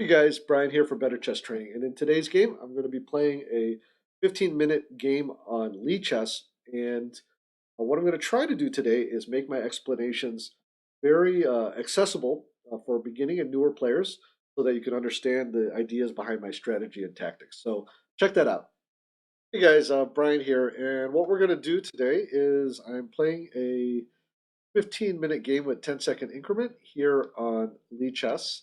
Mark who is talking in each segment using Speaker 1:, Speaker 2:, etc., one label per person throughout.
Speaker 1: Hey guys, Brian here for Better Chess Training. And in today's game, I'm going to be playing a 15-minute game on Lee chess. And what I'm going to try to do today is make my explanations very accessible for beginning and newer players so that you can understand the ideas behind my strategy and tactics. So check that out. Hey guys, Brian here. And what we're going to do today is I'm playing a 15-minute game with 10-second increment here on Lee chess.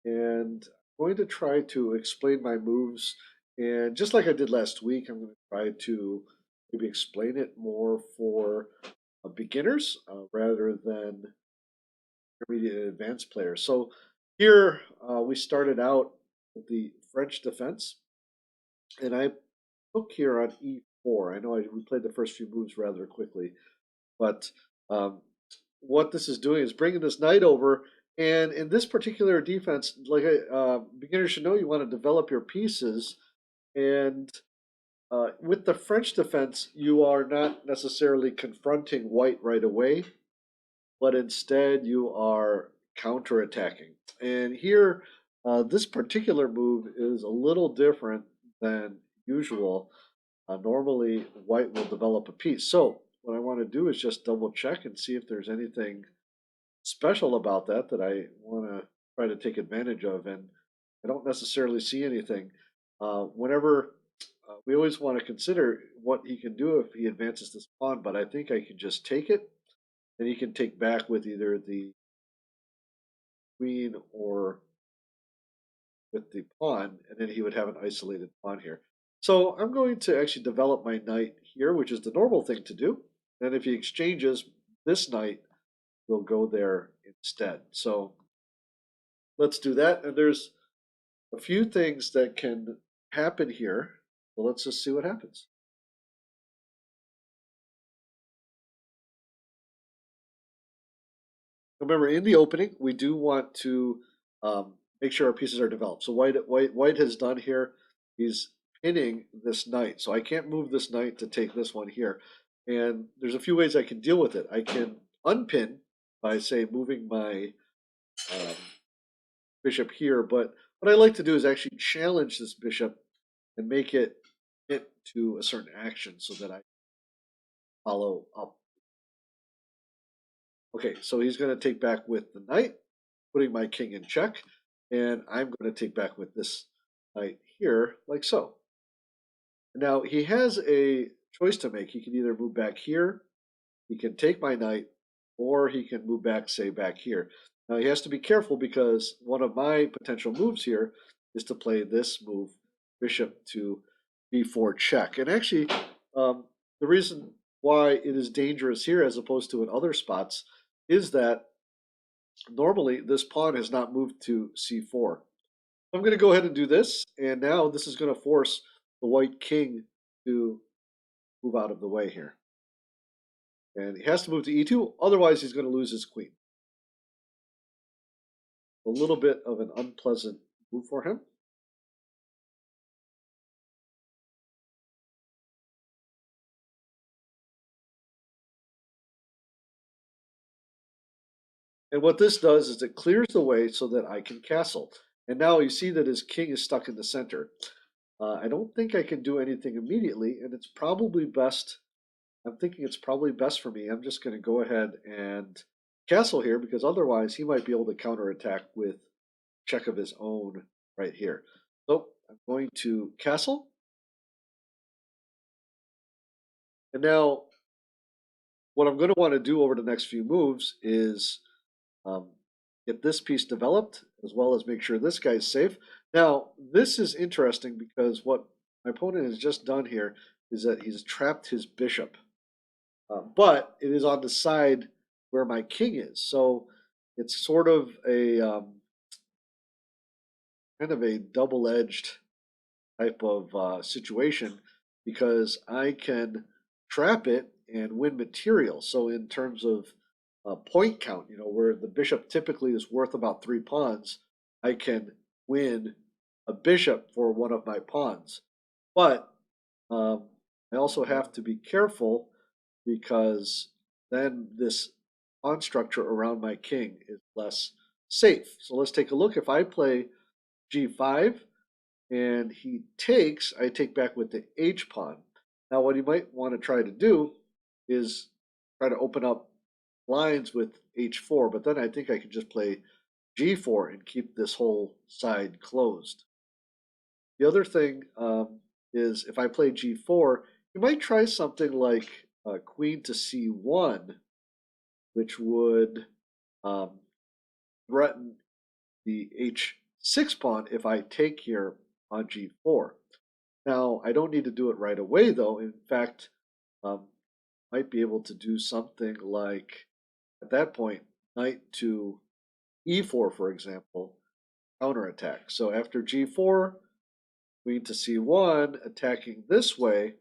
Speaker 1: And I'm going to try to explain my moves. And just like I did last week, I'm going to try to maybe explain it more for beginners rather than intermediate and advanced players. So here we started out with the French defense, and I took here on e4. I know we played the first few moves rather quickly, but um, what this is doing is bringing this knight over. And in this particular defense, like beginners should know, you want to develop your pieces. And with the French defense, you are not necessarily confronting white right away, but instead you are counterattacking. And here, this particular move is a little different than usual. Normally, white will develop a piece. So what I want to do is just double check and see if there's anything special about that I want to try to take advantage of. And I don't necessarily see anything. Whenever we always want to consider what he can do if he advances this pawn, but I think I can just take it, and he can take back with either the queen or with the pawn, and then he would have an isolated pawn here. So I'm going to actually develop my knight here, which is the normal thing to do. Then if he exchanges, this knight will go there instead. So let's do that. And there's a few things that can happen here. Well, let's just see what happens. Remember, in the opening, we do want to make sure our pieces are developed. So white has done here, he's pinning this knight. So I can't move this knight to take this one here. And there's a few ways I can deal with it. I can unpin by, say, moving my um, bishop here. But what I like to do is actually challenge this bishop and make it hit to a certain action so that I follow up. Okay, so he's going to take back with the knight, putting my king in check, and I'm going to take back with this knight here, like so. Now he has a choice to make. He can either move back here, he can take my knight, or he can move back, say, back here. Now he has to be careful because one of my potential moves here is to play this move, bishop to b4 check. And actually, the reason why it is dangerous here as opposed to in other spots is that normally this pawn has not moved to c4. I'm going to go ahead and do this, and now this is going to force the white king to move out of the way here. And he has to move to e2, otherwise he's going to lose his queen. A little bit of an unpleasant move for him. And what this does is it clears the way so that I can castle. And now you see that his king is stuck in the center. I don't think I can do anything immediately, and it's probably best. I'm thinking it's probably best for me. I'm just going to go ahead and castle here because otherwise he might be able to counterattack with check of his own right here. So I'm going to castle. And now what I'm going to want to do over the next few moves is um, get this piece developed as well as make sure this guy's safe. Now, this is interesting because what my opponent has just done here is that he's trapped his bishop. But it is on the side where my king is. So it's sort of a kind of a double-edged type of situation because I can trap it and win material. So in terms of point count, where the bishop typically is worth about 3 pawns, I can win a bishop for one of my pawns. But I also have to be careful because then this pawn structure around my king is less safe. So let's take a look. If I play g5, and he takes, I take back with the h pawn. Now, what he might want to try to do is try to open up lines with h4, but then I think I could just play g4 and keep this whole side closed. The other thing is if I play g4, you might try something like queen to c1, which would um, threaten the h6 pawn if I take here on g4. Now, I don't need to do it right away, though. In fact, might be able to do something like, at that point, knight to e4, for example, counterattack. So after g4, queen to c1, attacking this way.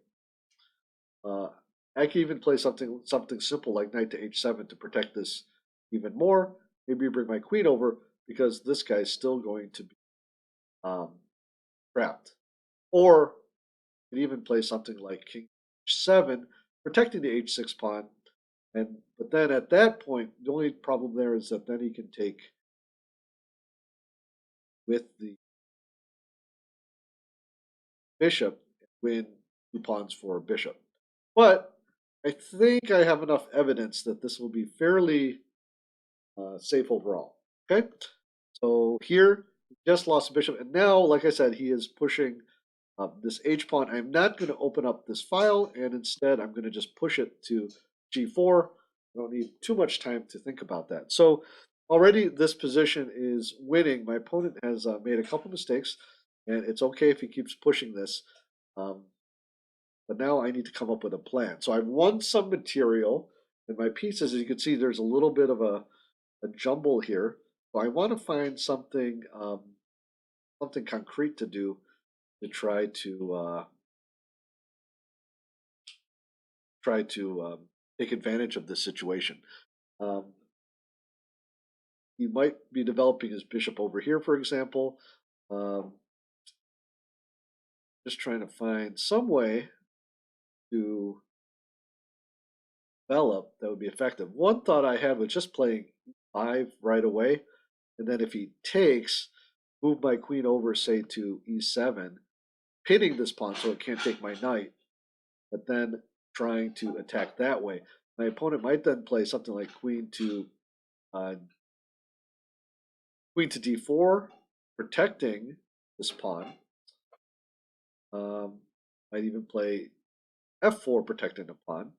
Speaker 1: I can even play something simple like knight to h7 to protect this even more. Maybe bring my queen over because this guy's still going to be trapped. Or you can even play something like king h7, protecting the h6 pawn. But then at that point, the only problem there is that then he can take with the bishop and win 2 pawns for a bishop. But I think I have enough evidence that this will be fairly safe overall. Okay, so here he just lost a bishop, and now, like I said, he is pushing this h pawn. I'm not going to open up this file, and instead I'm going to just push it to g4. I don't need too much time to think about that. So already this position is winning. My opponent has made a couple mistakes, and it's okay if he keeps pushing this. But now I need to come up with a plan. So I've won some material in my pieces. As you can see, there's a little bit of a jumble here. So I want to find something something concrete to do to try to take advantage of this situation. He might be developing his bishop over here, for example. Just trying to find some way to develop that would be effective. One thought I had was just playing e5 right away, and then if he takes, move my queen over, say, to e7, pinning this pawn so it can't take my knight, but then trying to attack that way. My opponent might then play something like queen to d4, protecting this pawn. Might even play f4, protecting the pawn.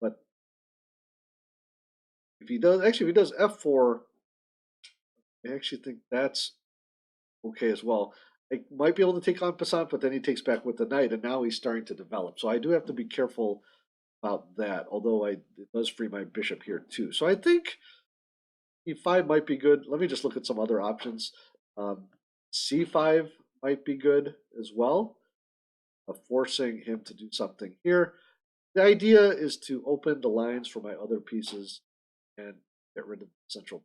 Speaker 1: But if he does f4, I actually think that's okay as well. I might be able to take on Passant, but then he takes back with the knight, and now he's starting to develop. So I do have to be careful about that, although it does free my bishop here too. So I think e5 might be good. Let me just look at some other options. C5 might be good as well, forcing him to do something here. The idea is to open the lines for my other pieces and get rid of the central.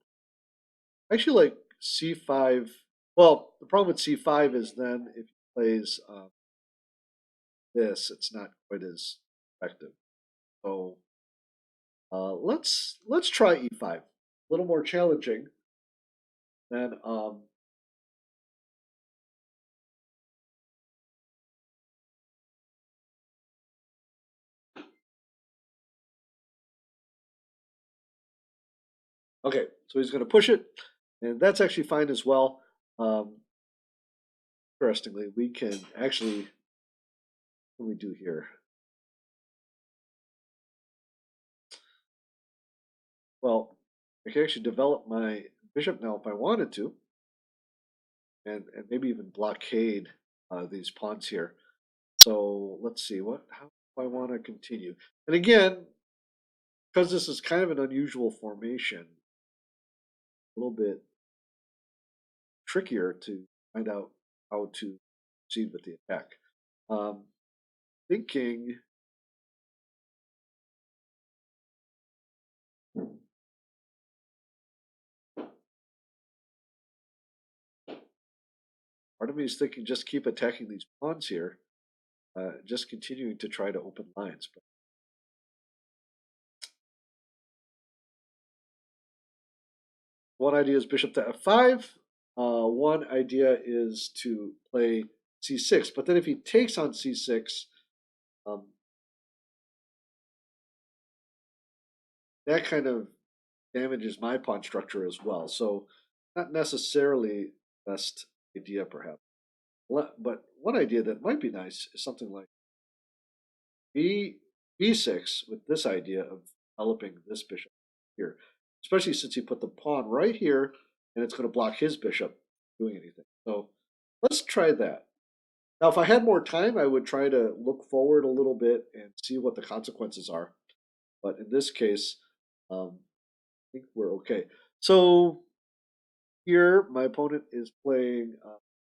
Speaker 1: I actually like c5. Well, the problem with c5 is then if he plays this, it's not quite as effective. So let's try e5. A little more challenging than okay, so he's going to push it, and that's actually fine as well. Interestingly, we can actually, what do we do here? Well, I can actually develop my bishop now if I wanted to, and maybe even blockade these pawns here. So let's see, how do I want to continue? And again, because this is kind of an unusual formation, a little bit trickier to find out how to proceed with the attack. Thinking part of me is thinking just keep attacking these pawns here, just continuing to try to open lines. But one idea is bishop to f5. one idea is to play c6, but then if he takes on c6, um, that kind of damages my pawn structure as well. So not necessarily best idea, perhaps. But one idea that might be nice is something like b b6 with this idea of developing this bishop here, especially since he put the pawn right here and it's going to block his bishop doing anything. So let's try that. Now, if I had more time, I would try to look forward a little bit and see what the consequences are. But in this case, I think we're okay. So here, my opponent is playing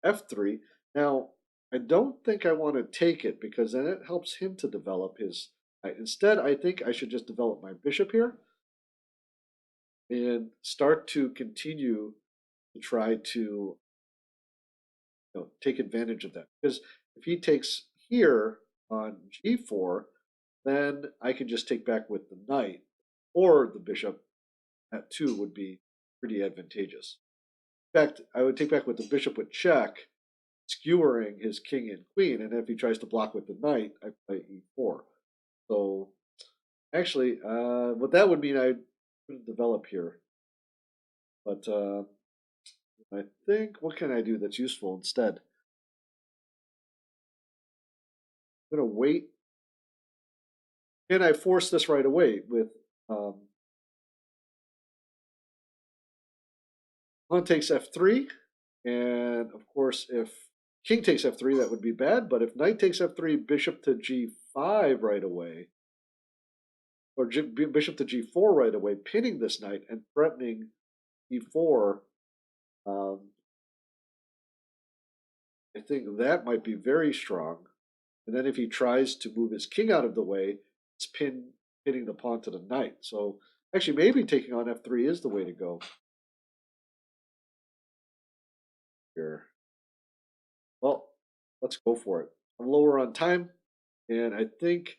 Speaker 1: f3. Now, I don't think I want to take it because then it helps him to develop his knight. Instead, I think I should just develop my bishop here and start to continue to try to take advantage of that. Because if he takes here on g4, then I can just take back with the knight, or the bishop at 2 would be pretty advantageous. In fact, I would take back with the bishop with check, skewering his king and queen, and if he tries to block with the knight, I play e4. So actually, what that would mean, I couldn't develop here. But I think, what can I do that's useful instead? I'm going to wait. Can I force this right away with pawn takes f3, and of course, if king takes f3, that would be bad. But if knight takes f3, bishop to g5 right away, or bishop to g4 right away, pinning this knight and threatening e4, I think that might be very strong. And then if he tries to move his king out of the way, it's pinning the pawn to the knight. So actually, maybe taking on f3 is the way to go here. Well, let's go for it. I'm lower on time, and I think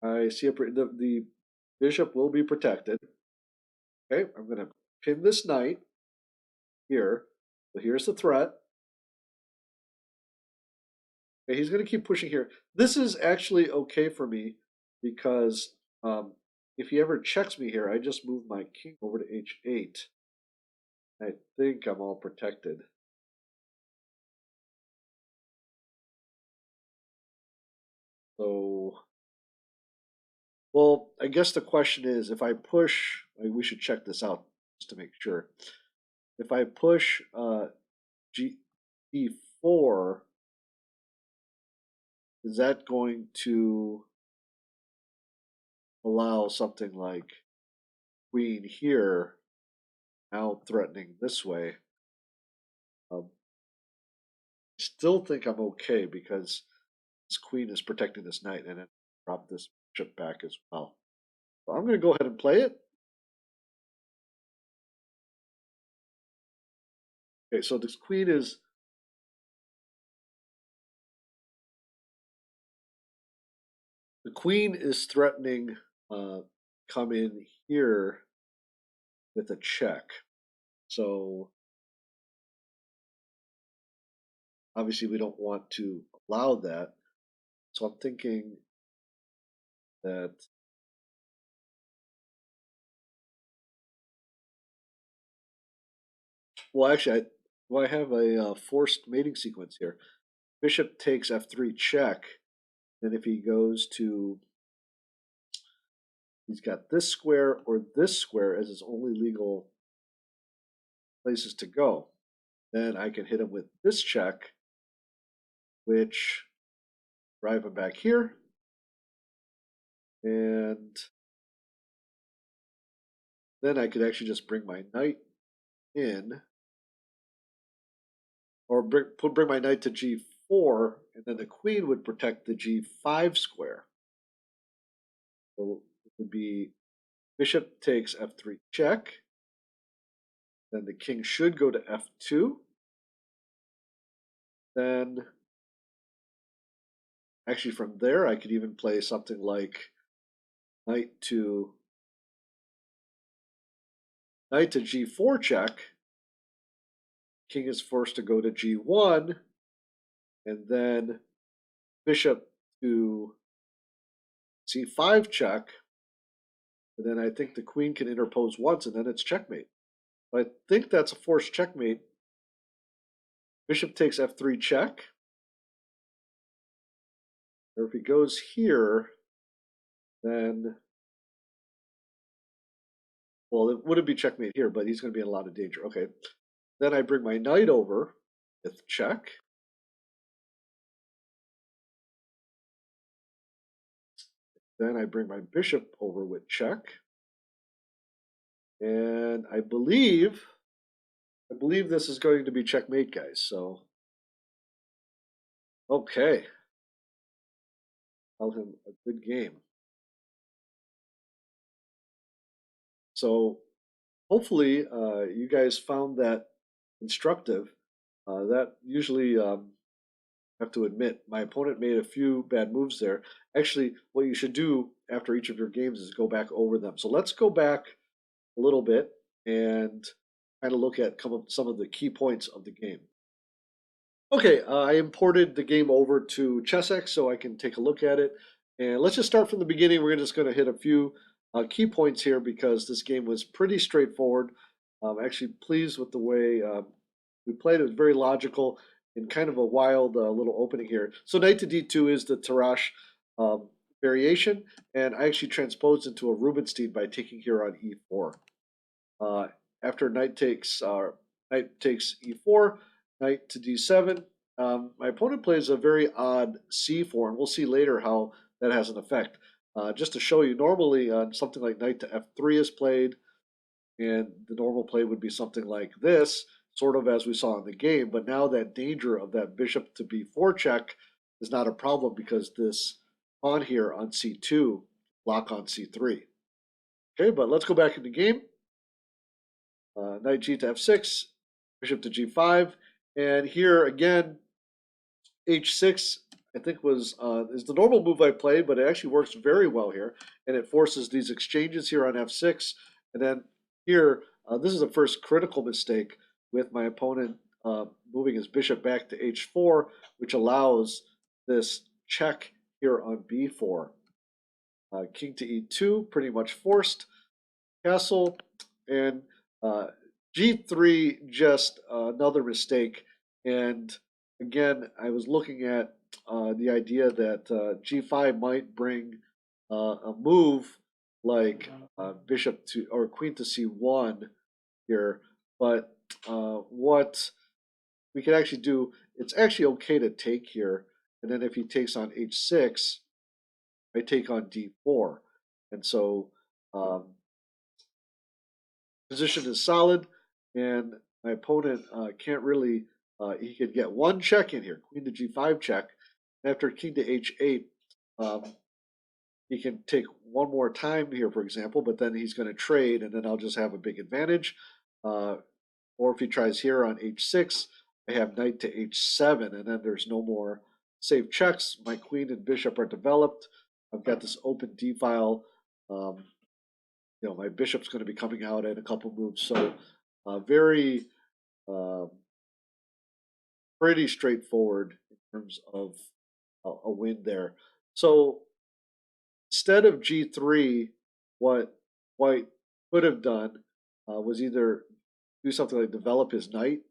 Speaker 1: I see the bishop will be protected. Okay, I'm going to pin this knight here. So here's the threat. Okay, he's going to keep pushing here. This is actually okay for me because if he ever checks me here, I just move my king over to h8. I think I'm all protected. So, well, I guess the question is, if I push, we should check this out just to make sure. If I push e4, is that going to allow something like queen here, now threatening this way? Still think I'm okay because this queen is protecting this knight, and then drop this bishop back as well. So I'm going to go ahead and play it. Okay, so this queen is threatening come in here with a check. So obviously we don't want to allow that. So I'm thinking that well, actually, I have a forced mating sequence here. Bishop takes f3 check. Then if he goes to, he's got this square or this square as his only legal places to go. Then I can hit him with this check, which drive him back here. And then I could actually just bring my knight in, or bring my knight to g4, and then the queen would protect the g5 square. So it would be bishop takes f3 check. Then the king should go to f2. Then, actually from there, I could even play something like knight to g4 check. king is forced to go to g1, and then bishop to c5 check, and then I think the queen can interpose once, and then it's checkmate. I think that's a forced checkmate. Bishop takes f3 check. Or if he goes here, then, well, it wouldn't be checkmate here, but he's going to be in a lot of danger. Okay. Then I bring my knight over with check. Then I bring my bishop over with check. And I believe this is going to be checkmate, guys. So, okay. Tell him a good game. So, hopefully, you guys found that instructive. That usually, I have to admit, my opponent made a few bad moves there. Actually, what you should do after each of your games is go back over them. So let's go back a little bit and kind of look at some of the key points of the game. Okay, I imported the game over to ChessX so I can take a look at it. And let's just start from the beginning. We're just going to hit a few key points here because this game was pretty straightforward. I'm actually pleased with the way we played. It was very logical and kind of a wild little opening here. So knight to d2 is the Tarrasch variation, and I actually transposed into a Rubinstein by taking here on e4. After knight takes e4, knight to d7. My opponent plays a very odd c4, and we'll see later how that has an effect. Just to show you, normally something like knight to f3 is played, and the normal play would be something like this, sort of as we saw in the game. But now that danger of that bishop to b4 check is not a problem because this pawn here on c2 block on c3. Okay, but let's go back in the game. Knight g to f6, bishop to g5, and here again, h6 I think is the normal move I played, but it actually works very well here, and it forces these exchanges here on f6, and then here this is the first critical mistake with my opponent moving his bishop back to h4, which allows this check here on b4. King to e2, pretty much forced. Castle, and g3 just another mistake. And again, I was looking at the idea that g5 might bring a move like bishop to or queen to c1 here, but what we could actually do, it's actually okay to take here, and then if he takes on h6, I take on d4, and so position is solid, and my opponent can't really. He could get one check in here, queen to g5 check. After king to h8, he can take one more time here, for example, but then he's going to trade, and then I'll just have a big advantage. Or if he tries here on h6, I have knight to h7, and then there's no more safe checks. My queen and bishop are developed. I've got this open d file. My bishop's going to be coming out in a couple moves. So very pretty straightforward in terms of a win there. So instead of g3, what White could have done was either do something like develop his knight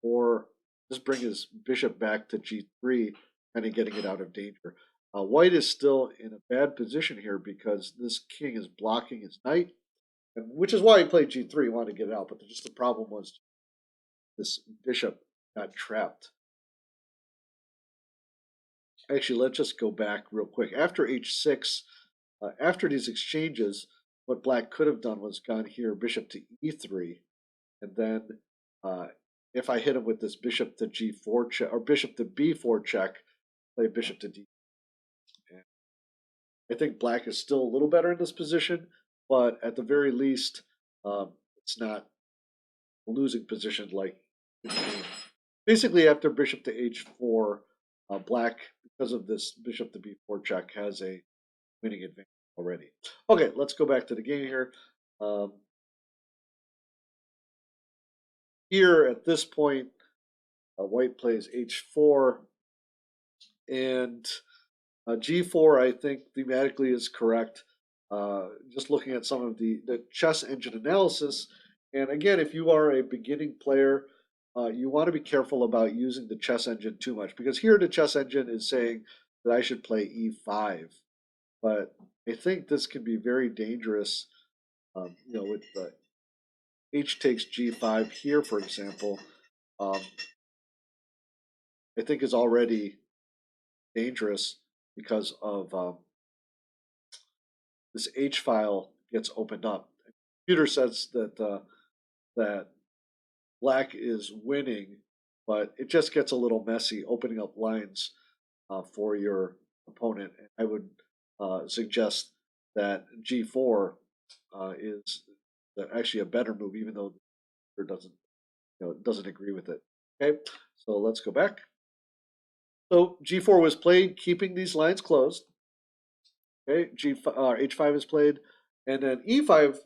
Speaker 1: or just bring his bishop back to g3, kind of getting it out of danger. White is still in a bad position here because this king is blocking his knight, which is why he played g3. He wanted to get it out, but just the problem was this bishop got trapped. Actually, let's just go back real quick. After h6, after these exchanges, what black could have done was gone here, bishop to e3, and then if I hit him with this bishop to g4 check or bishop to b4 check, play bishop to d. And I think black is still a little better in this position, but at the very least, it's not a losing position like in the game. Basically, after bishop to h4, black, because of this bishop to b4 check, has a winning advantage already. Okay, let's go back to the game here. here at this point, white plays h4, and g4, I think thematically is correct. Just looking at some of the chess engine analysis, and again, if you are a beginning player, you want to be careful about using the chess engine too much, because here the chess engine is saying that I should play e5, but I think this can be very dangerous. With the h takes g5 here, for example, um, I think is already dangerous because of this H file gets opened up. The computer says that black is winning, but it just gets a little messy opening up lines for your opponent. I would suggest that G4 is actually a better move, even though the computer doesn't agree with it. Okay, so let's go back. So G4 was played, keeping these lines closed. Okay, H5 is played, and then E5.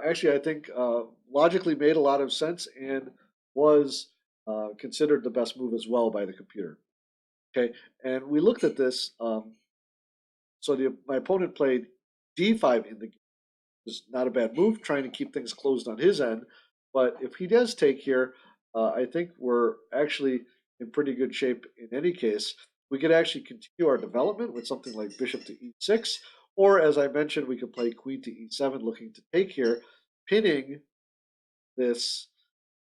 Speaker 1: Actually, I think logically made a lot of sense and was considered the best move as well by the computer. Okay, and we looked at this. So my opponent played D5 in the game. It's not a bad move, trying to keep things closed on his end. But if he does take here, I think we're actually in pretty good shape in any case. We could actually continue our development with something like bishop to e6, or as I mentioned, we could play queen to e7, looking to take here, pinning this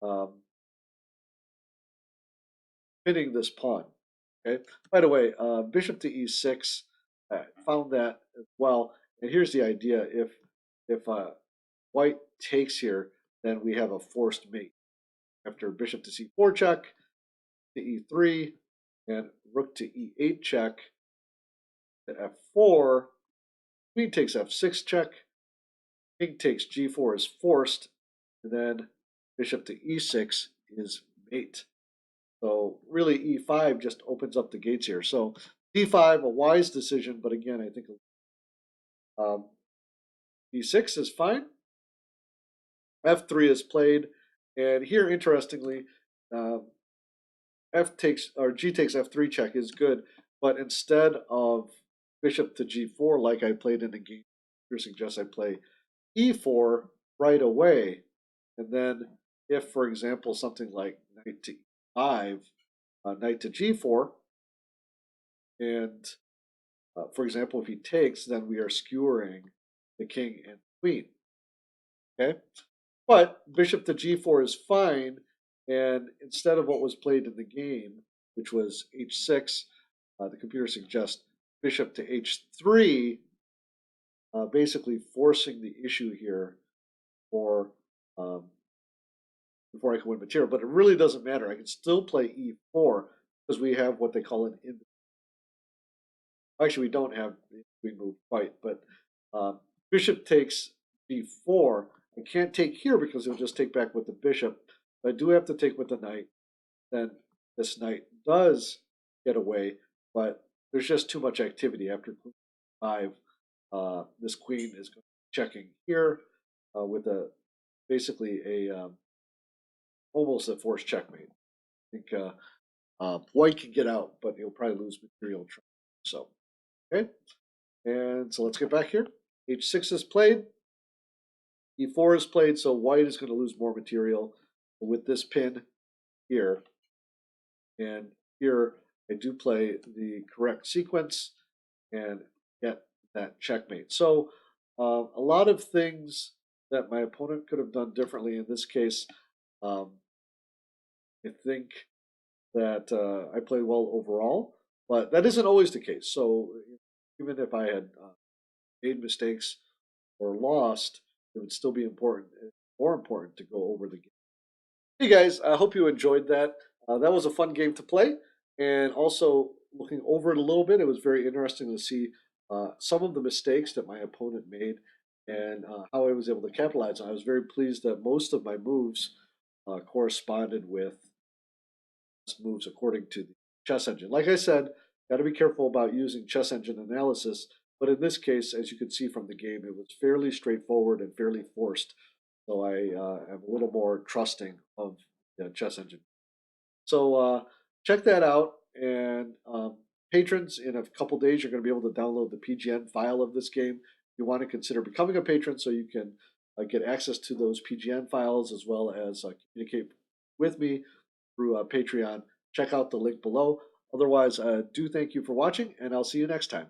Speaker 1: um, pawn. Okay. By the way, bishop to e6, found that as well. And here's the idea: if white takes here, then we have a forced mate. After bishop to c4 check, to e3, and rook to e8 check, to f4, queen takes f6 check, king takes g4 is forced, and then bishop to e6 is mate. So really e5 just opens up the gates here. So d5, a wise decision, but again, I think e6 is fine. f3 is played, and here, interestingly, f takes or g takes f3 check is good, but instead of bishop to g4 like I played in the game, here suggests I play e4 right away, and then if, for example, something like knight to e5, knight to g4, and for example, if he takes, then we are skewering the king and queen. Okay, but bishop to g4 is fine, and instead of what was played in the game, which was h6, the computer suggests bishop to h3, basically forcing the issue here for um, before I can win material. But it really doesn't matter. I can still play e4 because we have what they call an in. Actually, we don't have the move quite, but bishop takes b4. I can't take here because it'll just take back with the bishop. But I do have to take with the knight. Then this knight does get away, but there's just too much activity after queen 5. This queen is checking here with a basically a almost a forced checkmate. I think white can get out, but he'll probably lose material. So okay, and so let's get back here. H6 is played, E4 is played, so white is going to lose more material with this pin here. And here I do play the correct sequence and get that checkmate. So a lot of things that my opponent could have done differently in this case. I think that I played well overall, but that isn't always the case. So even if I had made mistakes or lost, it would still be more important to go over the game. Hey guys, I hope you enjoyed that. That was a fun game to play, and also looking over it a little bit, it was very interesting to see some of the mistakes that my opponent made and how I was able to capitalize on. I was very pleased that most of my moves corresponded with moves according to the chess engine. Like I said, got to be careful about using chess engine analysis, but in this case, as you can see from the game, it was fairly straightforward and fairly forced. So I am a little more trusting of chess engine. So check that out. And patrons, in a couple days, you're going to be able to download the PGN file of this game. You want to consider becoming a patron so you can get access to those PGN files as well as communicate with me through Patreon. Check out the link below. Otherwise, do thank you for watching, and I'll see you next time.